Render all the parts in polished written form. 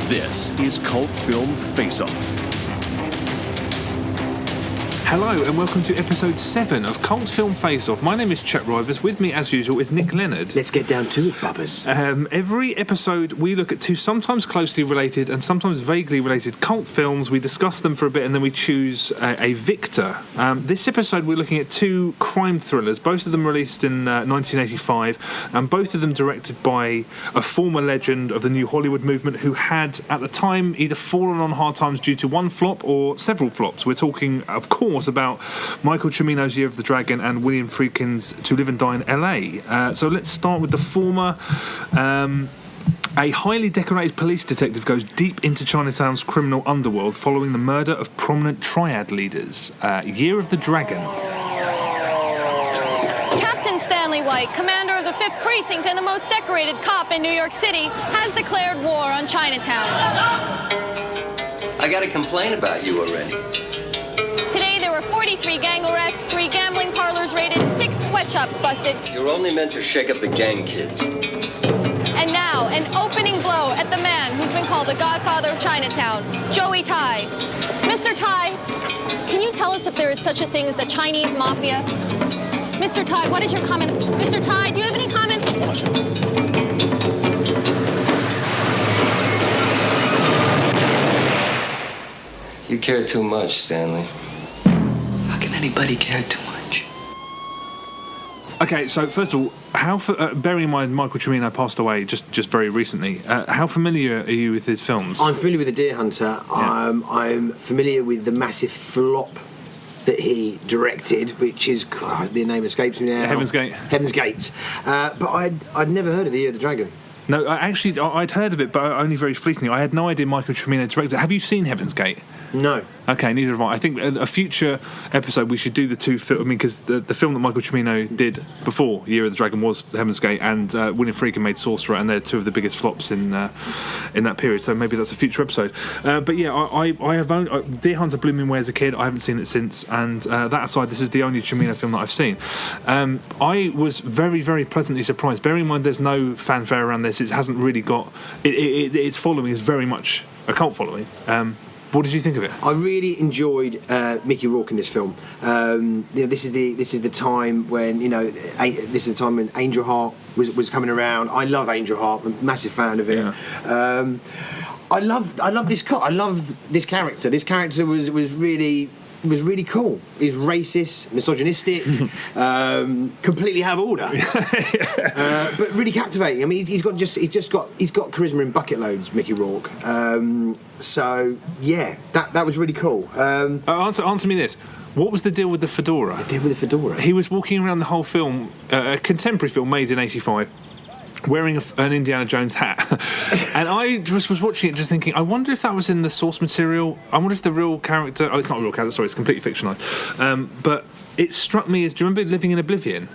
This is Cult Film Face Off. Hello and welcome to episode 7 of Cult Film Face Off. My name is Chet Rivers. With me, as usual, is Nick Leonard. Let's get down to it, bubbers. Every episode, we look at two sometimes closely related and sometimes vaguely related cult films. We discuss them for a bit and then we choose a victor. This episode, we're looking at two crime thrillers, both of them released in 1985, and both of them directed by a former legend of the New Hollywood movement who had, at the time, either fallen on hard times due to one flop or several flops. We're talking, of course, about Michael Cimino's Year of the Dragon and William Friedkin's To Live and Die in LA. So let's start with the former. A highly decorated police detective goes deep into Chinatown's criminal underworld following the murder of prominent triad leaders. Year of the Dragon. Captain Stanley White, commander of the 5th Precinct and the most decorated cop in New York City, has declared war on Chinatown. I got a complaint about you already. Today there were 43 gang arrests, 3 gambling parlors raided, 6 sweatshops busted. You're only meant to shake up the gang kids. And now, an opening blow at the man who's been called the godfather of Chinatown, Joey Tai. Mr. Tai, can you tell us if there is such a thing as the Chinese mafia? Mr. Tai, what is your comment? Mr. Tai, do you have any comment? You care too much, Stanley. How can anybody care too much? Okay, so first of all, bearing in mind Michael Cimino passed away just very recently, how familiar are you with his films? I'm familiar with The Deer Hunter. Yeah. I'm familiar with the massive flop that he directed, which is, the name escapes me now. Heaven's Gate. Heaven's Gate. But I'd never heard of The Year of the Dragon. No, actually, I'd heard of it, but only very fleetingly. I had no idea Michael Cimino directed it. Have you seen Heaven's Gate? No. Okay, neither have I. I think a future episode we should do the two films. I mean, because the film that Michael Cimino did before Year of the Dragon was Heaven's Gate, and William Friedkin made Sorcerer, and they're two of the biggest flops in that period. So maybe that's a future episode. But yeah, I have only Deer Hunter blew me away as a kid. I haven't seen it since, and that aside, this is the only Cimino film that I've seen. I was very, very pleasantly surprised. Bearing in mind, there's no fanfare around this. It hasn't really got its following is very much a cult following. What did you think of it? I really enjoyed Mickey Rourke in this film. This is the time when Angel Heart was coming around. I love Angel Heart. I'm a massive fan of it. Yeah. I love this cut. I love this character. This character was really cool. He's racist, misogynistic, completely out of order, but really captivating. I mean, he's got charisma in bucket loads, Mickey Rourke. So yeah, that was really cool. Answer me this. What was the deal with the fedora? The deal with the fedora? He was walking around the whole film, a contemporary film made in '85. Wearing an Indiana Jones hat. And I just was watching it just thinking, I wonder if that was in the source material. I wonder if the real character... Oh, it's not a real character, sorry, it's completely fictionalised. But it struck me as... Do you remember Living in Oblivion?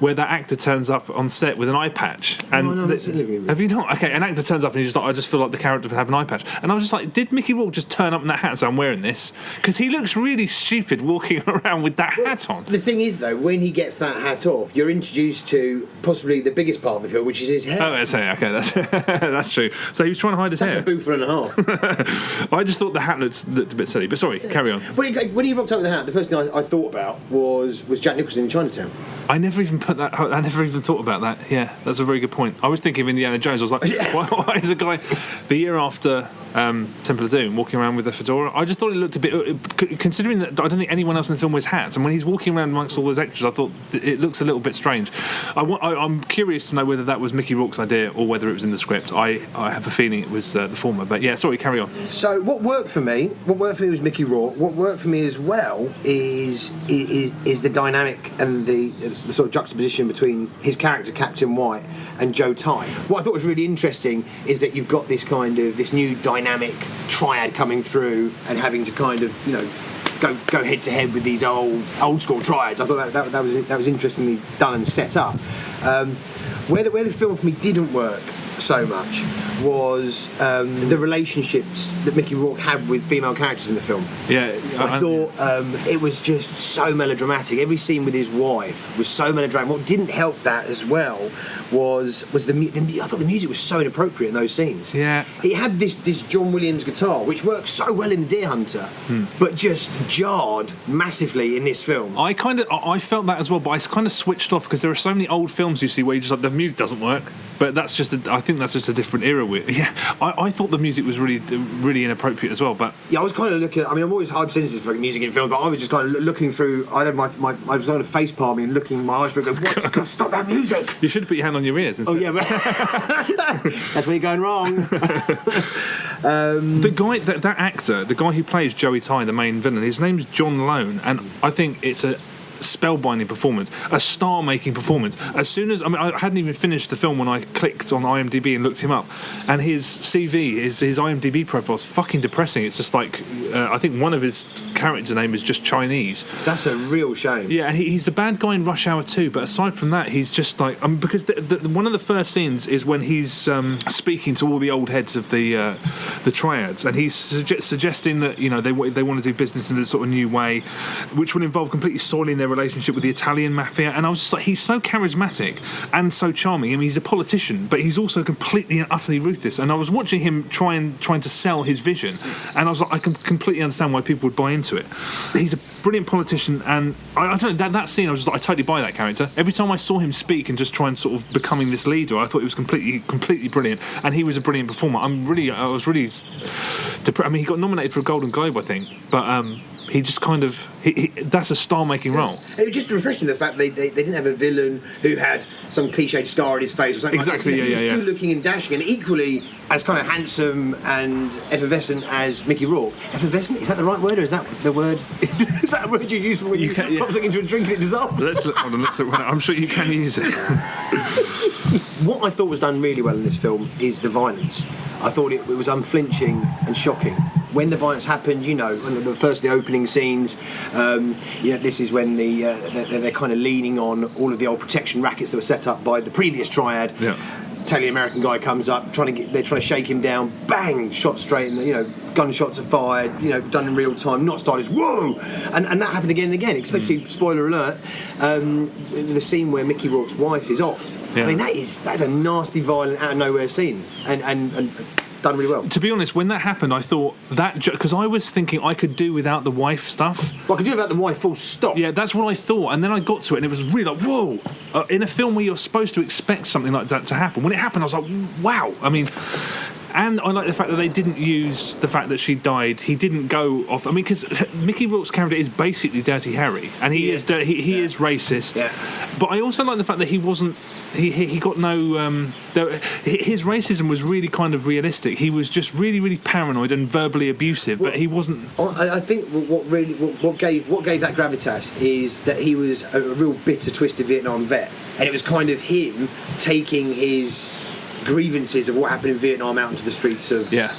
Where that actor turns up on set with an eye patch. And no, have you not? Okay, an actor turns up and he's just like, I just feel like the character would have an eye patch. And I was just like, did Mickey Rourke just turn up in that hat and say, I'm wearing this? Because he looks really stupid walking around with that hat on. The thing is, though, when he gets that hat off, you're introduced to possibly the biggest part of the film, which is his hair. Oh, that's true. So he was trying to hide his hair. That's a boofer and a half. I just thought the hat looked a bit silly. But sorry, carry on. When he rocked up with the hat, the first thing I thought about was Jack Nicholson in Chinatown. I never even thought about that. Yeah, that's a very good point. I was thinking of Indiana Jones. I was like, why is a guy the year after Temple of Doom walking around with a fedora? I just thought it looked a bit... Considering that I don't think anyone else in the film wears hats, and when he's walking around amongst all those extras, I thought it looks a little bit strange. I'm curious to know whether that was Mickey Rourke's idea or whether it was in the script. I have a feeling it was the former. But yeah, sorry, carry on. So what worked for me was Mickey Rourke. What worked for me as well is the dynamic and the sort of juxtaposition between his character Captain White and Joe Tai. What I thought was really interesting is that you've got this new dynamic triad coming through and having to kind of go head to head with these old school triads. I thought that was interestingly done and set up. Where the film for me didn't work so much was the relationships that Mickey Rourke had with female characters in the film. Yeah, I thought it was just so melodramatic. Every scene with his wife was so melodramatic. What didn't help that as well was I thought the music was so inappropriate in those scenes. Yeah. It had this John Williams guitar, which works so well in The Deer Hunter, but just jarred massively in this film. I felt that as well, but I kind of switched off because there are so many old films you see where you just like the music doesn't work. But I think that's just a different era. I thought the music was really inappropriate as well. But yeah, I was kind of looking. I mean, I'm always hypersensitive for music in film, but I was just kind of looking through. I was kind of face palming and looking in my eyes, going, "What? God, stop that music!" You should put your hand on your ears. Instead. Oh yeah, that's where you're going wrong. The guy, that actor, the guy who plays Joey Ty, the main villain, his name's John Lone, and I think it's a spellbinding performance, a star-making performance. As soon as I hadn't even finished the film when I clicked on IMDb and looked him up, and his CV, his IMDb profile is fucking depressing. It's just like I think one of his character name is just Chinese. That's a real shame. Yeah, and he's the bad guy in Rush Hour 2, but aside from that, he's just like because one of the first scenes is when he's speaking to all the old heads of the triads, and he's suggesting that they want to do business in a sort of new way, which will involve completely soiling their relationship with the Italian mafia. And I was just like, he's so charismatic and so charming. I mean, he's a politician, but he's also completely and utterly ruthless. And I was watching him trying to sell his vision, and I was like, I can completely understand why people would buy into it. He's a brilliant politician, and I don't know, that scene, I was just like, I totally buy that character. Every time I saw him speak and just try and sort of becoming this leader, I thought it was completely brilliant, and he was a brilliant performer. I was really I mean, he got nominated for a Golden Globe, I think, but he just kind of that's a star-making role. It was just refreshing, the fact they didn't have a villain who had some cliched scar on his face or something exactly, like that. Yeah, he was good-looking and dashing, and equally as kind of handsome and effervescent as Mickey Rourke. Effervescent? Is that the right word, or is that the word? Is that a word you use for when you pop something into a drink and it dissolves? Let's look. I'm sure you can use it. What I thought was done really well in this film is the violence. I thought it was unflinching and shocking. When the violence happened, the opening scenes, this is when they're kind of leaning on all of the old protection rackets that were set up by the previous triad. Yeah. Italian-American guy comes up, they're trying to shake him down, bang, shot straight in the, gunshots are fired, done in real time, not stylish, whoa! And that happened again and again, especially, spoiler alert, the scene where Mickey Rourke's wife is offed. Yeah. I mean, that's a nasty, violent, out-of-nowhere scene, and done really well. To be honest, when that happened, I thought that because I was thinking I could do without the wife stuff. Well, I could do without the wife, full stop. Yeah, that's what I thought, and then I got to it, and it was really like, whoa! In a film where you're supposed to expect something like that to happen, when it happened, I was like, wow! I mean. And I like the fact that they didn't use the fact that she died. He didn't go off. I mean, because Mickey Rourke's character is basically Dirty Harry, and he is racist. Yeah. But I also like the fact that he wasn't. He got no. His racism was really kind of realistic. He was just really, really paranoid and verbally abusive, but he wasn't. I think what gave that gravitas is that he was a real bitter, twisted Vietnam vet, and it was kind of him taking his grievances of what happened in Vietnam out into the streets of... Yeah.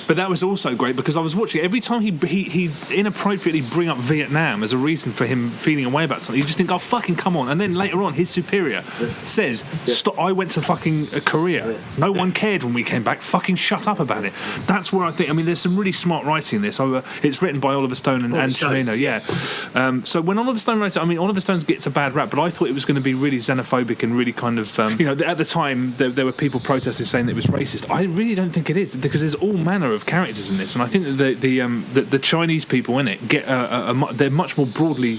But that was also great because I was watching every time he inappropriately bring up Vietnam as a reason for him feeling away about something. You just think, oh, fucking come on. And then later on, his superior says, stop, I went to fucking Korea. No one cared when we came back. Fucking shut up about it. That's where I think, I mean, there's some really smart writing in this. It's written by Oliver Stone and Cimino, yeah. So when Oliver Stone writes it, I mean, Oliver Stone gets a bad rap, but I thought it was going to be really xenophobic and really kind of, at the time, there were people protesting saying that it was racist. I really don't think it is, because there's all manner of characters in this, and I think that the Chinese people in it get they're much more broadly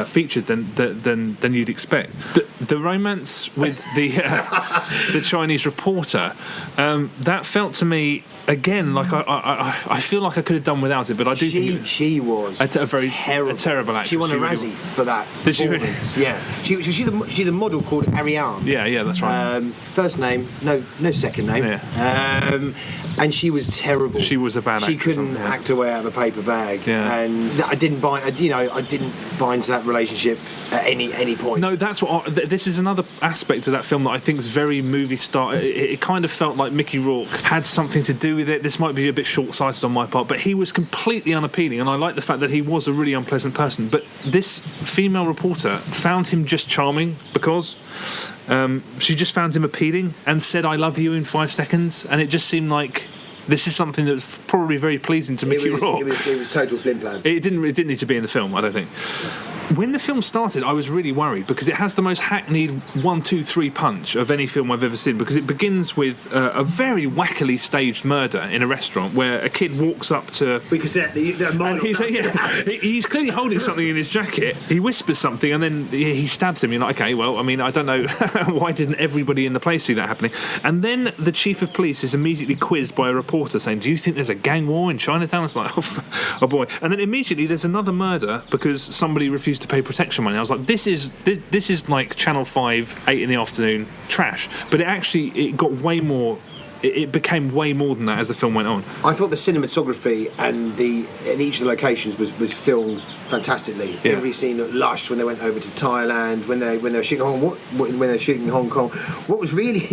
featured than you'd expect. The romance with the Chinese reporter, that felt to me again like I feel like I could have done without it, but I do think she was a terrible actress. She won a Razzie for that. Did she really? Yeah. She's a model called Ariane. Yeah, that's right. First name, no second name. Yeah. And she was terrible. She was a bad actress. She couldn't act her way out of a paper bag. Yeah. And I didn't buy into that relationship at any point. No, that's what. This is another aspect of that film that I think is very movie star. It kind of felt like Mickey Rourke had something to do with it. This might be a bit short-sighted on my part, but he was completely unappealing, and I like the fact that he was a really unpleasant person. But this female reporter found him just charming because she just found him appealing and said "I love you" in 5 seconds, and it just seemed like this is something that's probably very pleasing to Mickey Rourke. It was total flim-flam. It didn't need to be in the film, I don't think. When the film started, I was really worried because it has the most hackneyed 1, 2, 3 punch of any film I've ever seen, because it begins with a very wackily staged murder in a restaurant where a kid walks up to... Because and he's clearly holding something in his jacket. He whispers something and then he stabs him. You're like, okay, well, I mean, I don't know why didn't everybody in the place see that happening? And then the chief of police is immediately quizzed by a reporter saying, do you think there's a gang war in Chinatown? It's like, oh boy. And then immediately there's another murder because somebody refused to pay protection money. I was like, this is like Channel 5, 8 in the afternoon trash. But it got way more... It became way more than that as the film went on. I thought the cinematography and in each of the locations was filmed fantastically. Yeah. Every scene looked lush when they went over to Thailand, when they were shooting when they were shooting in Hong Kong. What I thought was really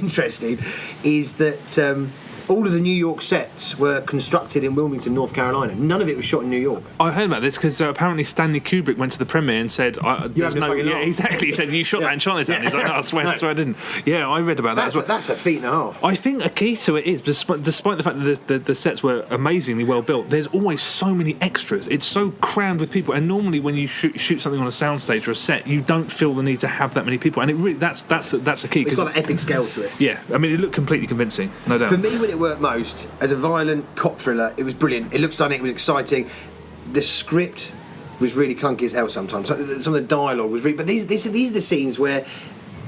interesting is that all of the New York sets were constructed in Wilmington, North Carolina. None of it was shot in New York. I heard about this because apparently Stanley Kubrick went to the premiere and said, exactly. He said, you shot that in Chinatown. He's like, no, I swear I didn't. Yeah, I read about that as well. That's a feat and a half. I think a key to it is, despite the fact that the sets were amazingly well built, there's always so many extras. It's so crammed with people, and normally when you shoot something on a soundstage or a set, you don't feel the need to have that many people, and it really that's a key. It's got an epic scale to it. Yeah, I mean, it looked completely convincing, no doubt. For me, when it worked most as a violent cop thriller, it was brilliant. It looked stunning. It was exciting. The script was really clunky as hell sometimes. Some of the dialogue was really... But these are the scenes where...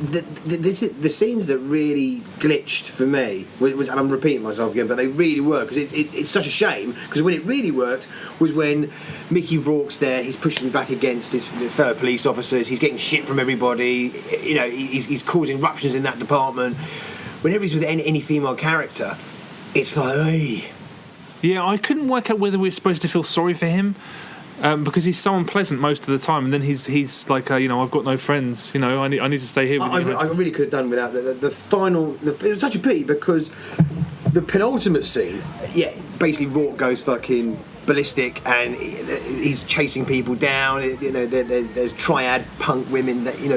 The scenes that really glitched for me was, and I'm repeating myself again, but they really were, because it's such a shame, because when it really worked was when Mickey Rourke's there, he's pushing back against his fellow police officers, he's getting shit from everybody, you know, he's causing ruptures in that department. Whenever he's with any female character, it's like, hey. Yeah, I couldn't work out whether we were supposed to feel sorry for him, because he's so unpleasant most of the time, and then he's like, you know, I've got no friends, you know, I need to stay here with you. I really could have done without the final... it was such a pity, because the penultimate scene, yeah, basically Rourke goes fucking ballistic and he's chasing people down. You know, there's triad punk women that he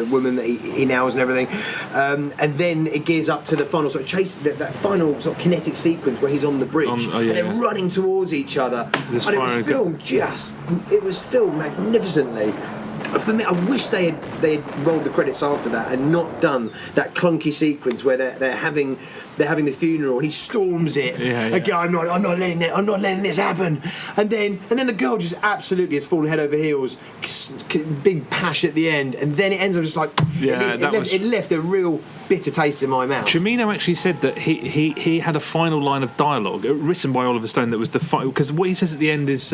nails and everything, and then it gears up to the final sort of chase, that final sort of kinetic sequence where he's on the bridge and they're running towards each other, and it was filmed magnificently. For me, I wish they had rolled the credits after that and not done that clunky sequence where they're having the funeral and he storms it. Again, I'm not letting this happen. And then the girl just absolutely has fallen head over heels, big pash at the end, and then it ends up just like it left a real bitter taste in my mouth. Cimino actually said that he had a final line of dialogue written by Oliver Stone that was the final, because what he says at the end is.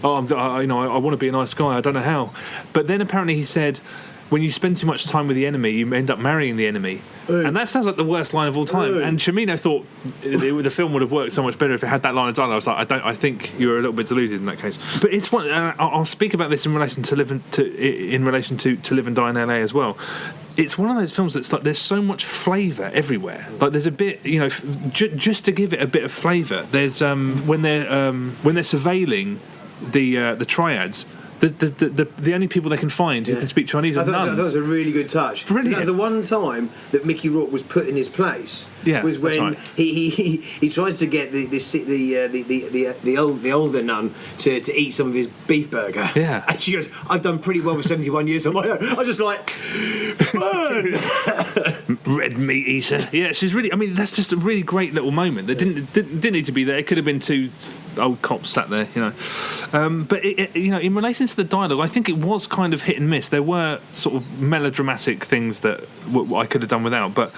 I want to be a nice guy, I don't know how. But then apparently he said, when you spend too much time with the enemy, you end up marrying the enemy. And that sounds like the worst line of all time. And Cimino thought the film would have worked so much better if it had that line of dialogue. I was like, I think you're a little bit deluded in that case. But it's one. I'll speak about this in relation to Live and Die in LA as well. It's one of those films that's like there's so much flavour everywhere. Like there's a bit, you know, just to give it a bit of flavour. There's when they're surveilling the triads, the only people they can find who can speak Chinese are nuns. That was a really good touch. Brilliant. That was the one time that Mickey Rourke was put in his place. Was when he tries to get the older nun to eat some of his beef burger. Yeah. And she goes, I've done pretty well for 71 years on my own. I just like, burn! Red meat eater. Yeah, she's really. I mean, that's just a really great little moment. That didn't need to be there. It could have been two old cops sat there, you know. But in relation to the dialogue, I think it was kind of hit and miss. There were sort of melodramatic things that I could have done without. But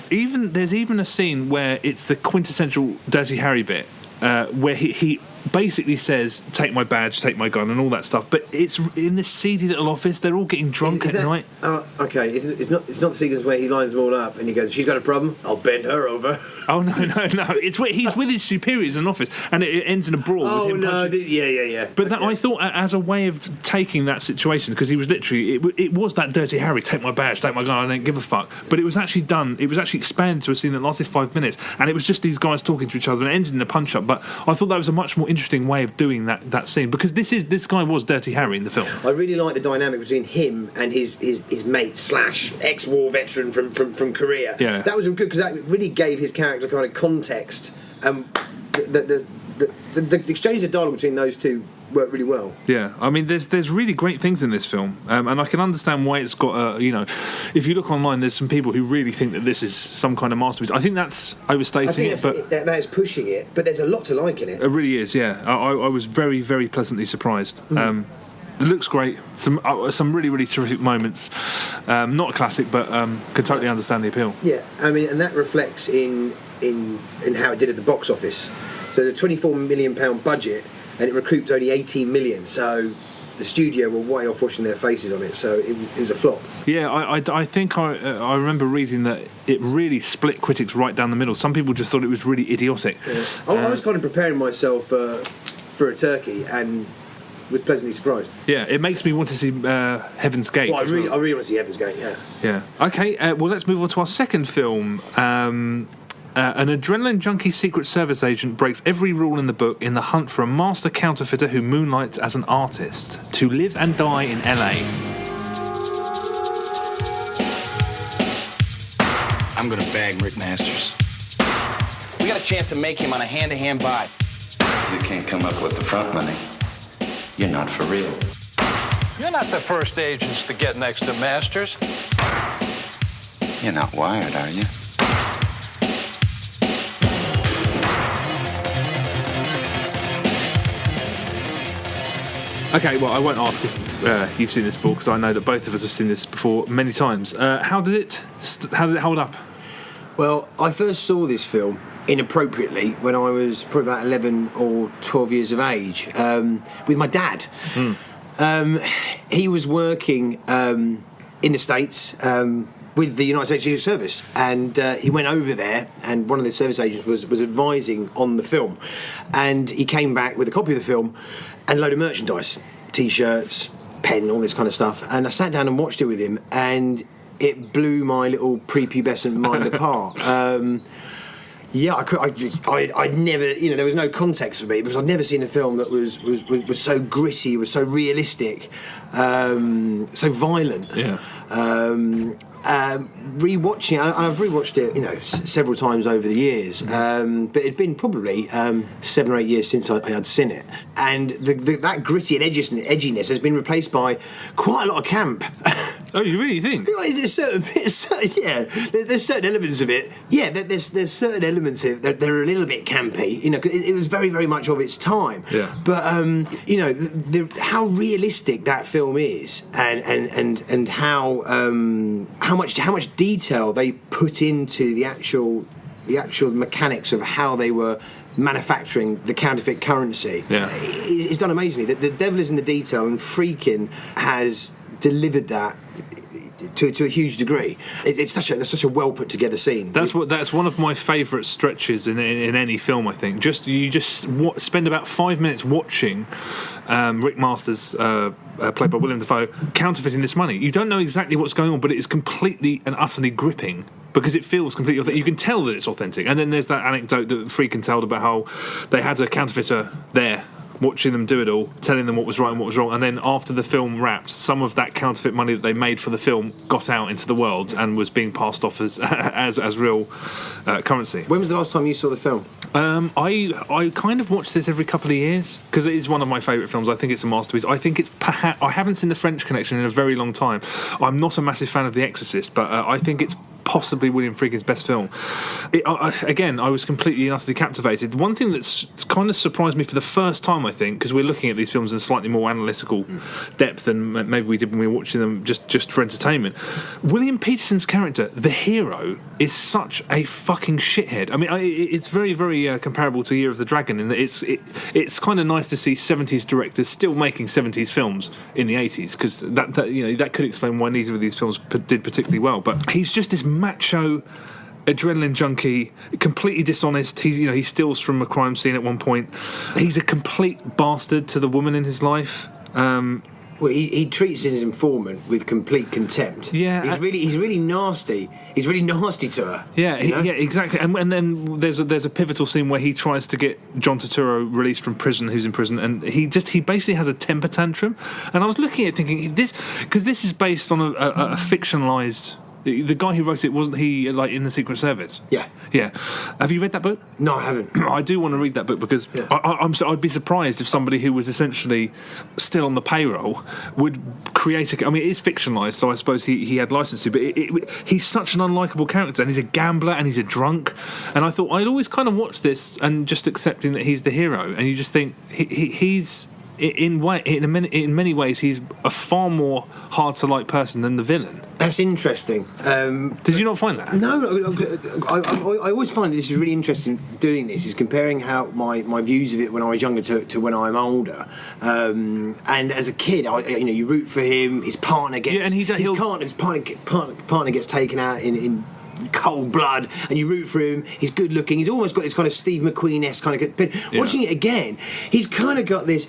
there's even a scene where it's the quintessential Dirty Harry bit, where he basically says, take my badge, take my gun, and all that stuff. But it's in this seedy little office. They're all getting drunk at night. Okay. It's not the sequence where he lines them all up and he goes, she's got a problem, I'll bend her over. Oh no! It's where he's with his superiors in an office, and it ends in a brawl. With him punching. Yeah. But I thought, as a way of taking that situation, because he was literally, it was that Dirty Harry, take my badge, take my gun, I don't give a fuck. But it was actually done. It was actually expanded to a scene that lasted 5 minutes, and it was just these guys talking to each other, and it ended in a punch up. But I thought that was a much more interesting way of doing that scene, because this guy was Dirty Harry in the film. I really like the dynamic between him and his mate / ex-war veteran from Korea. Yeah. That was good, because that really gave his character kind of context. The exchange of dialogue between those two really well. Yeah, I mean, there's really great things in this film, and I can understand why it's got if you look online, there's some people who really think that this is some kind of masterpiece. I think that's overstating it, but that is pushing it. But there's a lot to like in it. It really is. Yeah, I was very, very pleasantly surprised. It looks great. Some really, really terrific moments. Not a classic, but can totally understand the appeal. Yeah, I mean, and that reflects in how it did at the box office. So the £24 million budget, and it recouped only 18 million. So the studio were way off washing their faces on it. So it was a flop. Yeah, I think I remember reading that it really split critics right down the middle. Some people just thought it was really idiotic. Yeah. I was kind of preparing myself for a turkey and was pleasantly surprised. Yeah, it makes me want to see Heaven's Gate. Well, I really want to see Heaven's Gate. Yeah. Yeah. Okay. Well, let's move on to our second film. An adrenaline junkie Secret Service agent breaks every rule in the book in the hunt for a master counterfeiter who moonlights as an artist to live and die in LA. I'm gonna bag Rick Masters. We got a chance to make him on a hand-to-hand buy. You can't come up with the front money. You're not for real. You're not the first agents to get next to Masters. You're not wired, are you? Okay, well, I won't ask if you've seen this before, because I know that both of us have seen this before many times. How did it hold up? Well, I first saw this film inappropriately when I was probably about 11 or 12 years of age with my dad. He was working in the States with the United States Secret Service, and he went over there, and one of the service agents was advising on the film, and he came back with a copy of the film and a load of merchandise, T-shirts, pen, all this kind of stuff, and I sat down and watched it with him, and it blew my little prepubescent mind apart. Yeah, I'd never, there was no context for me, because I'd never seen a film that was so gritty, was so realistic, so violent. Yeah. Rewatching it, and I've rewatched it, several times over the years, but it'd been probably 7 or 8 years since I had seen it, and that gritty and edginess has been replaced by quite a lot of camp. Oh, you really think? There's certain bits, yeah. There's certain elements of it. Yeah, there's certain elements of it that are a little bit campy. It was very, very much of its time. Yeah. But how realistic that film is, and how much detail they put into the actual mechanics of how they were manufacturing the counterfeit currency. Yeah. It's done amazingly. The devil is in the detail, and Friedkin has delivered that to a huge degree. It's such a well put together scene. That's one of my favourite stretches in any film. I think you spend about 5 minutes watching Rick Masters, played by William Dafoe, counterfeiting this money. You don't know exactly what's going on, but it is completely and utterly gripping, because it feels completely authentic. You can tell that it's authentic. And then there's that anecdote that Friedkin told about how they had a counterfeiter there watching them do it all, telling them what was right and what was wrong, and then after the film wrapped, some of that counterfeit money that they made for the film got out into the world and was being passed off as real currency. When was the last time you saw the film? I kind of watch this every couple of years, because it is one of my favourite films. I think it's a masterpiece. I think it's I haven't seen The French Connection in a very long time. I'm not a massive fan of The Exorcist, but I think it's possibly William Friedkin's best film. Again, I was completely and utterly captivated. One thing that's kind of surprised me for the first time, I think, because we're looking at these films in slightly more analytical depth than maybe we did when we were watching them just for entertainment. William Peterson's character, the hero, is such a fucking shithead. I mean, it's very, very comparable to Year of the Dragon in that it's kind of nice to see 70s directors still making 70s films in the 80s, because that could explain why neither of these films did particularly well. But he's just this macho adrenaline junkie, completely dishonest. He steals from a crime scene at one point. He's a complete bastard to the woman in his life. Well, he treats his informant with complete contempt. Yeah, he's really nasty. He's really nasty to her. Yeah, yeah, exactly. And then there's a pivotal scene where he tries to get John Turturro released from prison, who's in prison, and he basically has a temper tantrum. And I was looking at it thinking, this is based on a fictionalized The guy who wrote it, wasn't he like in the Secret Service? Yeah. Yeah. Have you read that book? No, I haven't. I do want to read that book because I'd be surprised if somebody who was essentially still on the payroll would create a... I mean, it is fictionalised, so I suppose he had license to, but he's such an unlikable character, and he's a gambler, and he's a drunk, and I thought I'd always kind of watch this and just accepting that he's the hero, and you just think he's... In many ways, he's a far more hard-to-like person than the villain. That's interesting. Did you not find that? No, I always find this is really interesting doing this, is comparing how my views of it when I was younger to when I'm older. And as a kid, you root for him, his partner gets... Yeah, and his partner gets taken out in cold blood, and you root for him. He's good looking. He's almost got this kind of Steve McQueen-esque kind of... But watching it again, he's kind of got this,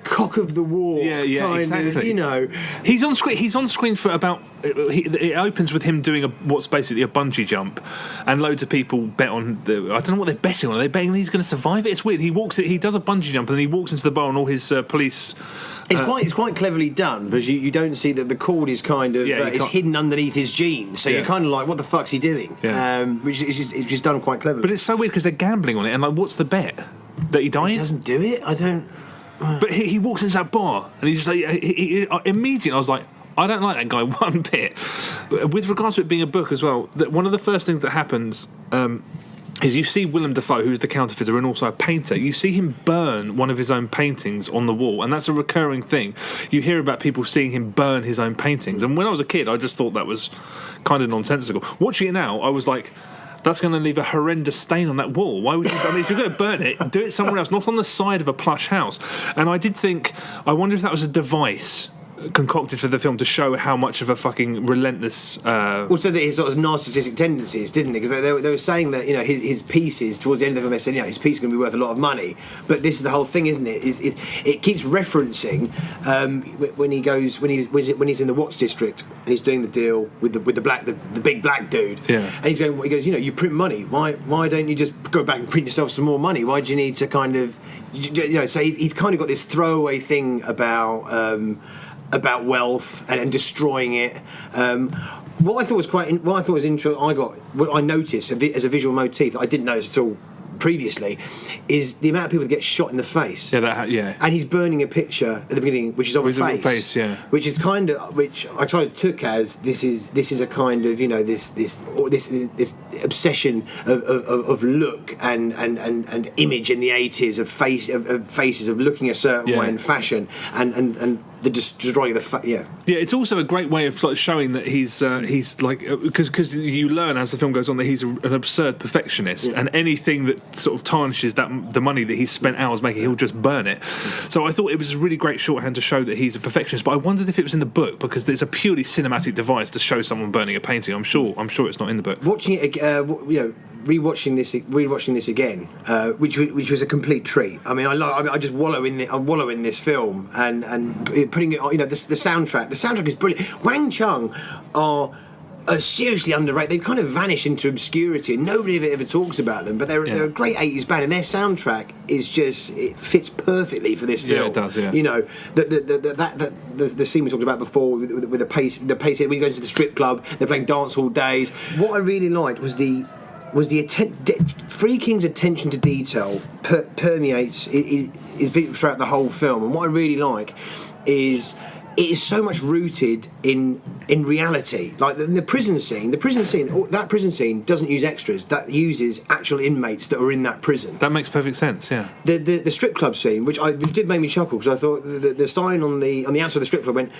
cock of the walk kind exactly. of, He's on screen. He's on screen for about... It opens with him doing what's basically a bungee jump, and loads of people bet on... I don't know what they're betting on. Are they betting that he's going to survive it? It's weird. He does a bungee jump, and then he walks into the bar, and all his police... It's quite cleverly done, because you don't see that the cord is kind of it's hidden underneath his jeans, so you're kind of like, what the fuck's he doing? Yeah. Which is just done quite cleverly. But it's so weird because they're gambling on it, and like, what's the bet? That he dies? He doesn't do it. I don't. But he walks into that bar, and he's just like, immediately I was like, I don't like that guy one bit. With regards to it being a book as well, that one of the first things that happens. Is you see Willem Dafoe, who's the counterfeiter and also a painter, you see him burn one of his own paintings on the wall, and that's a recurring thing. You hear about people seeing him burn his own paintings, and when I was a kid, I just thought that was kind of nonsensical. Watching it now, I was like, that's going to leave a horrendous stain on that wall. Why would you... I mean, if you're going to burn it, do it somewhere else, not on the side of a plush house. And I did think, I wonder if that was a device concocted for the film to show how much of a fucking relentless... Also that his sort of narcissistic tendencies, didn't it? Because they were saying that, his pieces, towards the end of the film, they said, his piece is going to be worth a lot of money. But this is the whole thing, isn't it? It keeps referencing when he's in the Watts district and he's doing the deal with the big black dude. Yeah. And he goes, you print money. Why don't you just go back and print yourself some more money? Why do you need to kind of... So he's kind of got this throwaway thing about wealth and destroying it. What I thought was interesting, I noticed as a visual motif that I didn't notice at all previously, is the amount of people that get shot in the face. And he's burning a picture at the beginning, which is of a face. Which is which I kind of took as this is a kind of this obsession of look and image in the 80s of faces of looking a certain way in fashion and the destroying the it's also a great way of like showing that he's like, because you learn as the film goes on that he's an absurd perfectionist, and anything that sort of tarnishes the money that he's spent hours making, he'll just burn it. So I thought it was a really great shorthand to show that he's a perfectionist, but I wondered if it was in the book, because it's a purely cinematic device to show someone burning a painting. I'm sure it's not in the book. Watching it, rewatching this again, which was a complete treat. I mean, I just wallow in this film and putting it on. The soundtrack. The soundtrack is brilliant. Wang Chung are seriously underrated. They've kind of vanished into obscurity, and nobody ever talks about them. But they're a great 80s band, and their soundtrack is it fits perfectly for this film. Yeah, it does. Yeah. The scene we talked about before with the pace when he goes to the strip club, they're playing dance all days. What I really liked was Friedkin's attention to detail permeates is throughout the whole film, and what I really like is it is so much rooted in reality. Like the prison scene, that prison scene doesn't use extras. That uses actual inmates that are in that prison. That makes perfect sense. Yeah. The strip club scene, which did make me chuckle, because I thought the sign on the outside of the strip club went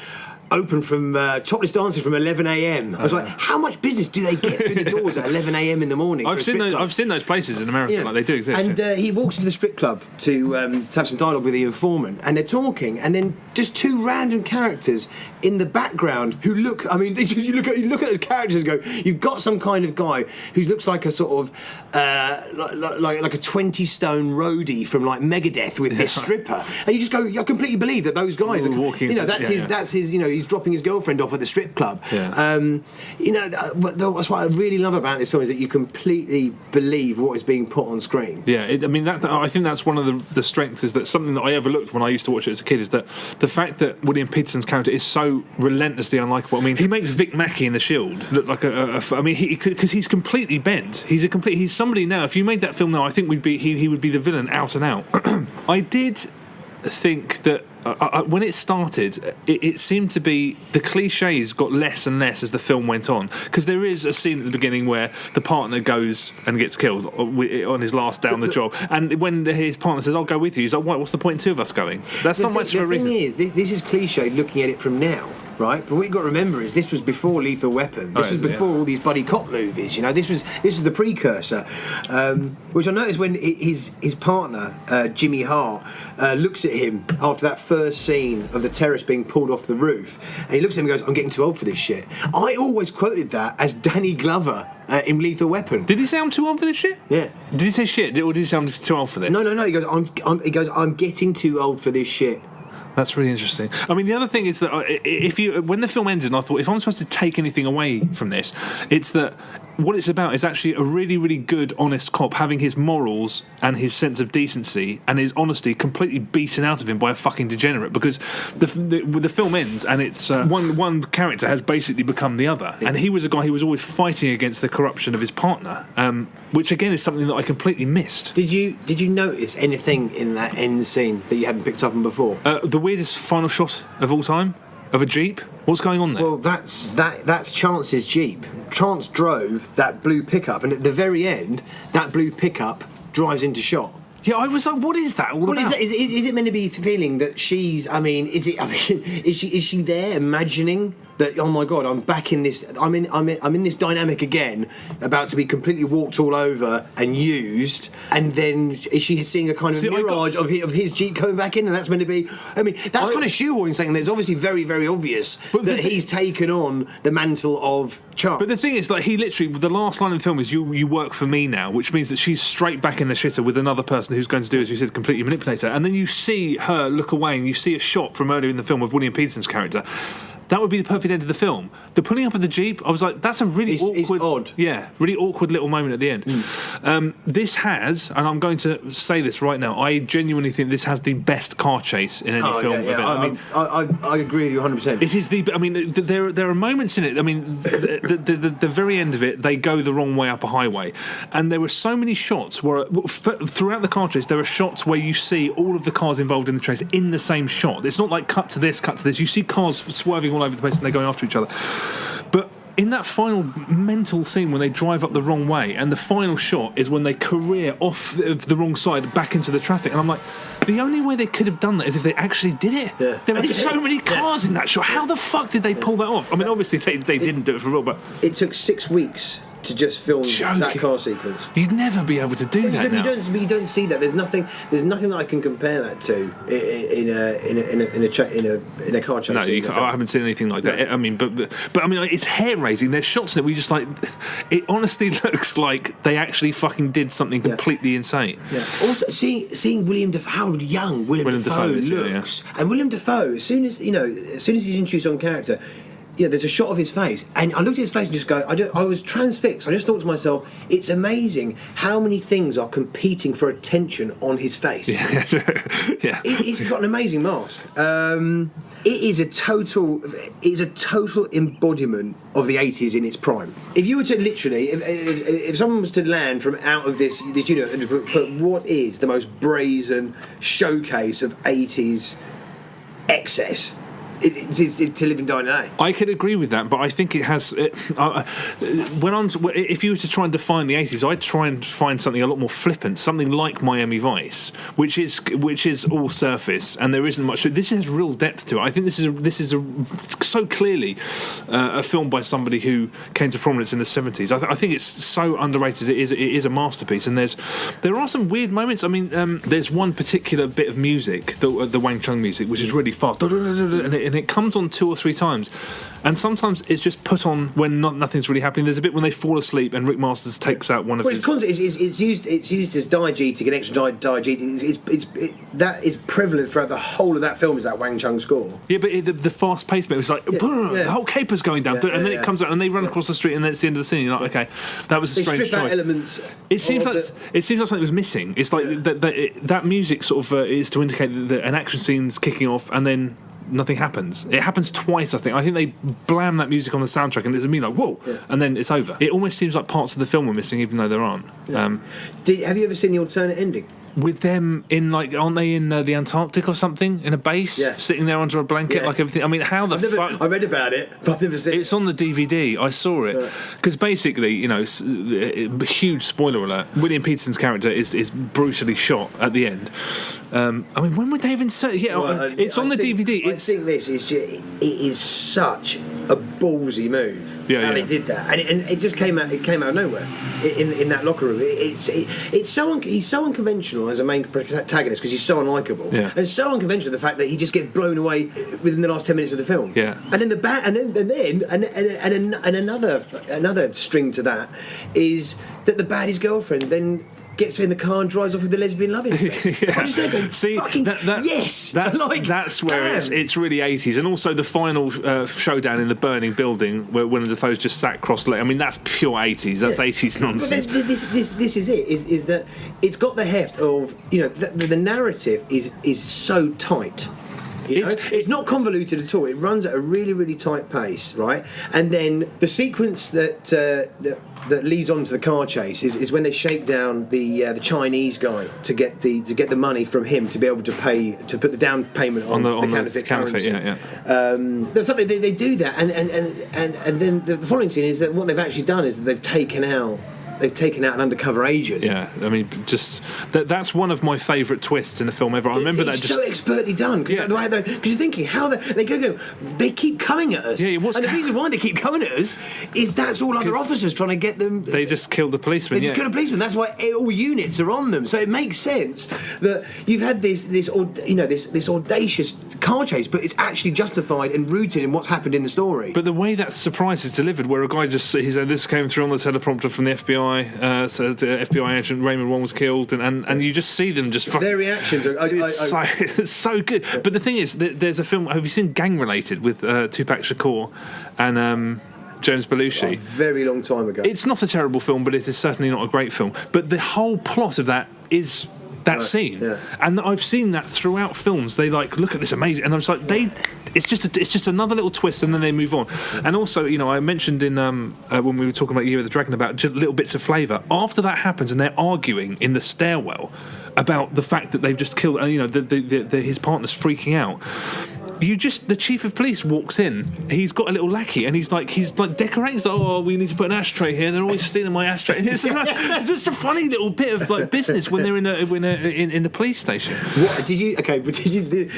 open from topless dancing from 11 a.m. I was like, how much business do they get through the doors at 11 a.m. in the morning? I've seen those places in America. Like, they do exist. And he walks into the strip club to have some dialogue with the informant, and they're talking, and then just two random characters in the background who look. I mean, you look at those characters and go, you've got some kind of guy who looks like a sort of like a 20-stone roadie from like Megadeth with this stripper, and you just go, I completely believe that those guys are walking. That's his. He's dropping his girlfriend off at the strip club. That's what I really love about this film, is that you completely believe what is being put on screen. I think that's one of the strengths, is that something that I overlooked when I used to watch it as a kid, is that the the fact that William Peterson's character is so relentlessly unlikable. I mean, he makes Vic Mackey in The Shield look like I mean, because he's completely bent. He's somebody now. If you made that film now, I think he would be the villain out and out. I did think that when it started, it seemed to be the cliches got less and less as the film went on, because there is a scene at the beginning where the partner goes and gets killed on his last day on the job, and when his partner says, "I'll go with you," he's like, "What's the point in two of us going?" That's not much of a reason. The thing is, this is cliche looking at it from now. Right, but what you've got to remember is this was before Lethal Weapon. This was before all these buddy cop movies. You know, this was the precursor. Which I noticed when his partner Jimmy Hart looks at him after that first scene of the terrorist being pulled off the roof, and he looks at him and goes, "I'm getting too old for this shit." I always quoted that as Danny Glover in Lethal Weapon. Did he say I'm too old for this shit? Yeah. Did he say shit, or did he say I'm too old for this? No. He goes, I'm getting too old for this shit. That's really interesting. I mean, the other thing is that when the film ended, and I thought, if I'm supposed to take anything away from this, it's that what it's about is actually a really, really good, honest cop having his morals and his sense of decency and his honesty completely beaten out of him by a fucking degenerate. Because the film ends, and it's one character has basically become the other, and he was a guy who was always fighting against the corruption of his partner, which again is something that I completely missed. Did you notice anything in that end scene that you hadn't picked up on before? The weirdest final shot of all time of a Jeep. What's going on there? Well, that's Chance's Jeep. Chance drove that blue pickup, and at the very end, that blue pickup drives into shot. Yeah, I was like, what is that all about? Is it meant to be feeling that she's? I mean, is she there imagining that? Oh my God, I'm back in this. I'm in this dynamic again, about to be completely walked all over and used. And then is she seeing a kind of mirage of his Jeep coming back in? And that's meant to be. I mean, that's kind of shoehorning something that's obviously very, very obvious that he's taken on the mantle of Chance. But the thing is, like, he literally, the last line of the film is, "You work for me now," which means that she's straight back in the shitter with another person who's going to do, as you said, completely manipulate her. And then you see her look away, and you see a shot from earlier in the film of William Peterson's character. That would be the perfect end of the film. The pulling up of the Jeep, I was like, that's a really awkward... It's odd. Yeah, really awkward little moment at the end. This has, and I'm going to say this right now, I genuinely think this has the best car chase in any film event. I agree with you 100%. It is I mean, there are moments in it, I mean, the very end of it, they go the wrong way up a highway. And there were so many shots where, throughout the car chase, there are shots where you see all of the cars involved in the chase in the same shot. It's not like cut to this, cut to this. You see cars swerving all over the place and they're going after each other. But in that final mental scene when they drive up the wrong way, and the final shot is when they career off the wrong side back into the traffic, and I'm like, the only way they could have done that is if they actually did it. Yeah. There were so many cars in that shot. How the fuck did they pull that off? I mean, obviously they didn't do it for real, but it took 6 weeks to just film that car sequence. You'd never be able to do that now. You don't see that. There's nothing that I can compare that to in a car chase. No, I haven't seen anything like that. I mean, but I mean, it's hair raising. There's shots in it where you just like, it honestly looks like they actually fucking did something completely insane. Yeah. Also, seeing William Dafoe, how young William Dafoe looks, and William Dafoe, as soon as he's introduced on character. Yeah, there's a shot of his face, and I looked at his face and just go, I was transfixed. I just thought to myself, it's amazing how many things are competing for attention on his face. Yeah. He's got an amazing mask. It is a total embodiment of the 80s in its prime. If you were to literally, if someone was to land from out of this universe and put what is the most brazen showcase of 80s excess, to live and die today. I could agree with that, but I think it has. If you were to try and define the 80s, I'd try and find something a lot more flippant, something like Miami Vice, which is all surface, and there isn't much. This has real depth to it. I think this is so clearly a film by somebody who came to prominence in the 70s. I think it's so underrated. It is a masterpiece, and there are some weird moments. I mean, there's one particular bit of music, the Wang Chung music, which is really fast, and it comes on 2 or 3 times, and sometimes it's just put on when nothing's really happening. There's a bit when they fall asleep and Rick Masters takes out one of his... It's used as diegetic, an extra diegetic. That is prevalent throughout the whole of that film, is that Wang Chung score. Yeah, but the fast-paced bit was like, the whole caper's going down, and then it comes out and they run across the street, and then it's the end of the scene. You're like, okay, that was a strange choice. They strip out elements. It seems like something was missing. It's like that music sort of is to indicate that an action scene's kicking off, and then nothing happens. It happens twice, I think. I think they blam that music on the soundtrack and it's me like, whoa, and then it's over. It almost seems like parts of the film are missing, even though there aren't. Have you ever seen the alternate ending? With them in, like, aren't they in the Antarctic or something, in a base, sitting there under a blanket, like everything? I mean, how the fuck? I read about it, but I've never seen it. It's on the DVD. I saw it because basically, you know, huge spoiler alert. William Peterson's character is brutally shot at the end. I mean, when would they even say? Yeah, it's on the DVD. I think this is it is such a ballsy move. How they did that, and it just came out. It came out of nowhere in that locker room. He's so unconventional as a main protagonist because he's so unlikable, and it's so unconventional the fact that he just gets blown away within the last 10 minutes of the film. And then another string to that is that the baddie's girlfriend then gets in the car and drives off with the lesbian love interest. I'm just there going, see, yes! That's where it's really 80s. And also the final showdown in the burning building where Willem Dafoe's just sat cross-legged. I mean, that's pure 80s. That's 80s nonsense. But this is it, is that it's got the heft of, you know, the narrative is so tight. You know? It's not convoluted at all. It runs at a really, really tight pace, right? And then the sequence that leads on to the car chase is when they shake down the Chinese guy to get the money from him to be able to put the down payment on the counterfeit currency. The fact that they do that, and then the following scene is that what they've actually done is that they've taken out an undercover agent. Yeah, I mean, just that's one of my favourite twists in a film ever. I remember that. It's so expertly done. Because you're thinking how they keep coming at us. And the reason why they keep coming at us is that's all other officers trying to get them. They just killed the policeman. They just killed a policeman. That's why all units are on them. So it makes sense that you've had this audacious car chase, but it's actually justified and rooted in what's happened in the story. But the way that surprise is delivered, where a guy he said this came through on the teleprompter from the FBI. So the FBI agent Raymond Wong was killed, and you just see them just. Their reactions are it's so good. But the thing is, there's a film. Have you seen Gang Related with Tupac Shakur and James Belushi? A very long time ago. It's not a terrible film, but it is certainly not a great film. But the whole plot of that is that scene, and I've seen that throughout films. They look at this amazing, and I'm just like It's just another little twist, and then they move on. And also, you know, I mentioned in when we were talking about Year of the Dragon about just little bits of flavour. After that happens, and they're arguing in the stairwell about the fact that they've just killed, you know, his partner's freaking out. The chief of police walks in. He's got a little lackey, and he's like decorating. He's like, oh, we need to put an ashtray here. They're always stealing my ashtray. It's just a funny little bit of business when they're in the police station. What did you? Okay, but did you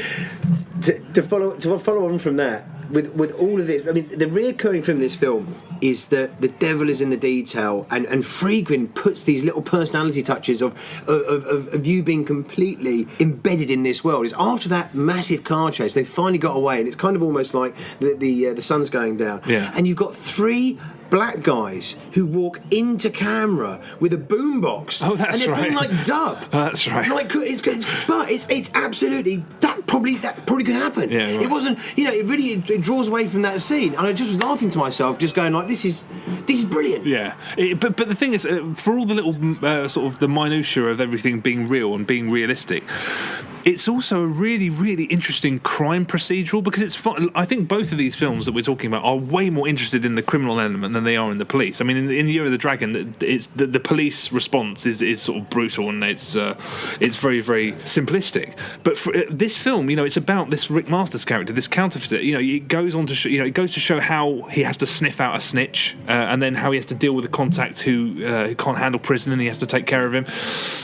to follow on from that? With all of this, I mean, the reoccurring theme in this film is that the devil is in the detail, and Friedkin puts these little personality touches of you being completely embedded in this world. It's after that massive car chase, they finally got away, and it's kind of almost like the sun's going down, and you've got three black guys who walk into camera with a boombox. Oh, that's and they're right. being like dub. Oh, that's right. Like it's absolutely that probably could happen. Yeah, right. It wasn't. You know, it draws away from that scene, and I just was laughing to myself, just going like, this is brilliant. Yeah, but the thing is, for all the little sort of the minutiae of everything being real and being realistic, it's also a really, really interesting crime procedural, because it's fun. I think both of these films that we're talking about are way more interested in the criminal element than they are in the police. I mean, in Year of the Dragon, it's the police response is sort of brutal, and it's very, very simplistic. But for this film, you know, it's about this Rick Masters character, this counterfeiter. You know, it goes on to show, it goes to show how he has to sniff out a snitch, and then how he has to deal with a contact who can't handle prison, and he has to take care of him,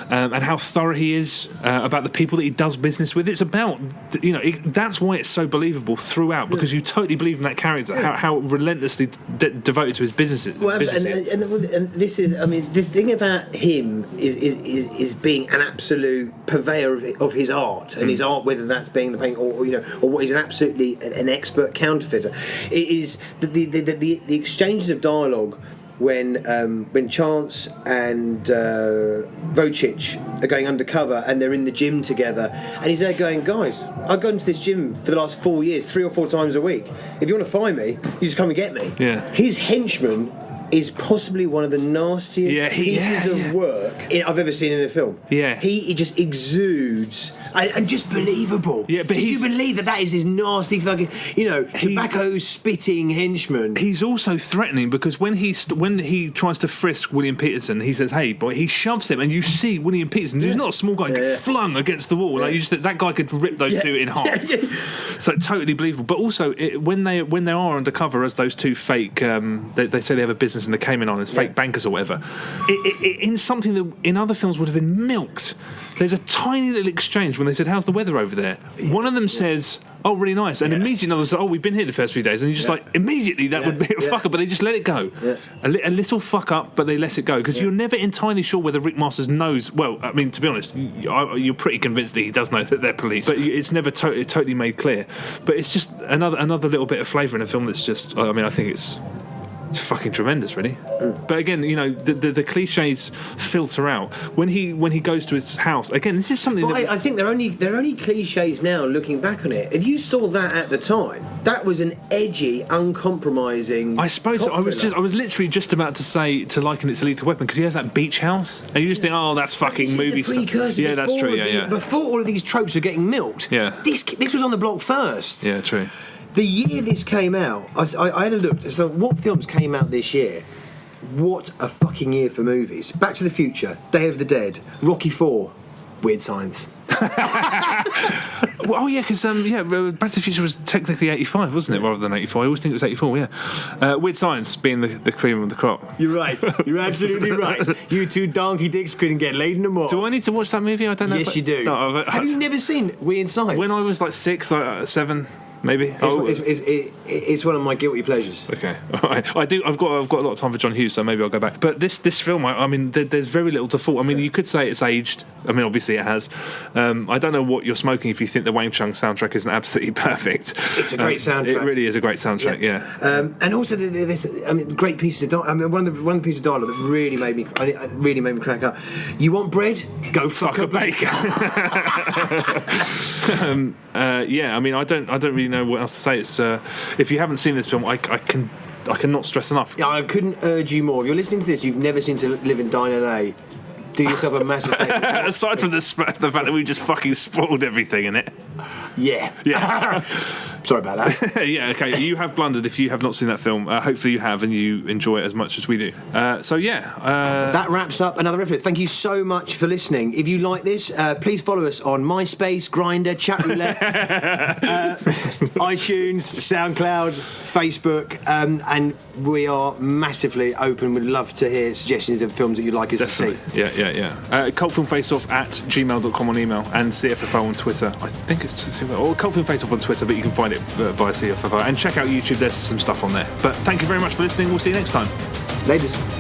and how thorough he is about the people that he does business with. It's about, you know, that's why it's so believable throughout, because you totally believe in that character, how relentlessly devoted to his business. Well, and this is, I mean, the thing about him is being an absolute purveyor of his art, and his art, whether that's being the painting or what he's an expert counterfeiter. It is the exchanges of dialogue when Chance and Vocic are going undercover, and they're in the gym together, and he's there going, guys, I've gone to this gym for the last 4 years, 3 or 4 times a week. If you want to find me, you just come and get me. Yeah. His henchman is possibly one of the nastiest pieces of work I've ever seen in a film. Yeah. He just exudes and just believable. Yeah, but you believe that is his nasty fucking, tobacco spitting henchman. He's also threatening because when he tries to frisk William Peterson, he says, "Hey, boy," he shoves him, and you see William Peterson, who's not a small guy, get flung against the wall. Like you just think that guy could rip those two in half. So totally believable. But also when they are undercover as those two fake, they say they have a business in the Cayman Islands, fake bankers or whatever. In something that in other films would have been milked. There's a tiny little exchange when they said, "How's the weather over there?" One of them says, "Oh, really nice," and immediately another says, "Oh, we've been here the first few days," and you're just like, immediately that would be a fuck up, but they just let it go. A little fuck up, but they let it go because you're never entirely sure whether Rick Masters knows. Well, I mean, to be honest, you're pretty convinced that he does know that they're police, but it's never totally made clear. But it's just another little bit of flavour in a film that's just. I mean, I think it's fucking tremendous, really. But again, the cliches filter out when he goes to his house. Again, this is something. But I think they're only cliches now. Looking back on it, if you saw that at the time, that was an edgy, uncompromising. I suppose so. I was literally just about to liken it to Lethal Weapon because he has that beach house, and you just think, oh, that's fucking movie stuff. Yeah, that's true. Yeah. Before all of these tropes were getting milked. Yeah. This was on the block first. Yeah, true. The year this came out, I had a look. So, what films came out this year? What a fucking year for movies! Back to the Future, Day of the Dead, Rocky IV, Weird Science. Well, oh yeah, because Back to the Future was technically 85, wasn't it, rather than 84? I always think it was 84. Yeah. Weird Science being the cream of the crop. You're right. You're absolutely right. You two donkey dicks couldn't get laid no more. Do I need to watch that movie? I don't know. Yes, you do. No, have you never seen Weird Science? When I was like 6, 7. Maybe it's one of my guilty pleasures. Okay, all right. I've got a lot of time for John Hughes, so maybe I'll go back. But this film, I mean, there's very little to fault. I mean, you could say it's aged. I mean, obviously it has. I don't know what you're smoking if you think the Wang Chung soundtrack isn't absolutely perfect. It's a great soundtrack. It really is a great soundtrack. Yeah. And also this, great piece of dialogue. I mean, one of the pieces of dialogue that really made me crack up. You want bread? Go fuck a baker. Yeah, I mean, I don't really know what else to say. It's if you haven't seen this film, I cannot stress enough. Yeah, I couldn't urge you more. If you're listening to this, you've never seen To Live and Die in LA. Do yourself a massive favour. Aside from the fact that we just fucking spoiled everything in it. Yeah. Sorry about that. Yeah, okay. You have blundered if you have not seen that film. Hopefully you have and you enjoy it as much as we do. That wraps up another episode. Thank you so much for listening. If you like this, please follow us on MySpace, Grindr, Chatroulette, iTunes, SoundCloud, Facebook, and we are massively open. We'd love to hear suggestions of films that you'd like us to see. Yeah. Cultfilmfaceoff @gmail.com on email and CFFO on Twitter. I think it's or Cultfilmfaceoff on Twitter, but you can find it via CFFO. And check out YouTube, there's some stuff on there. But thank you very much for listening. We'll see you next time. Ladies.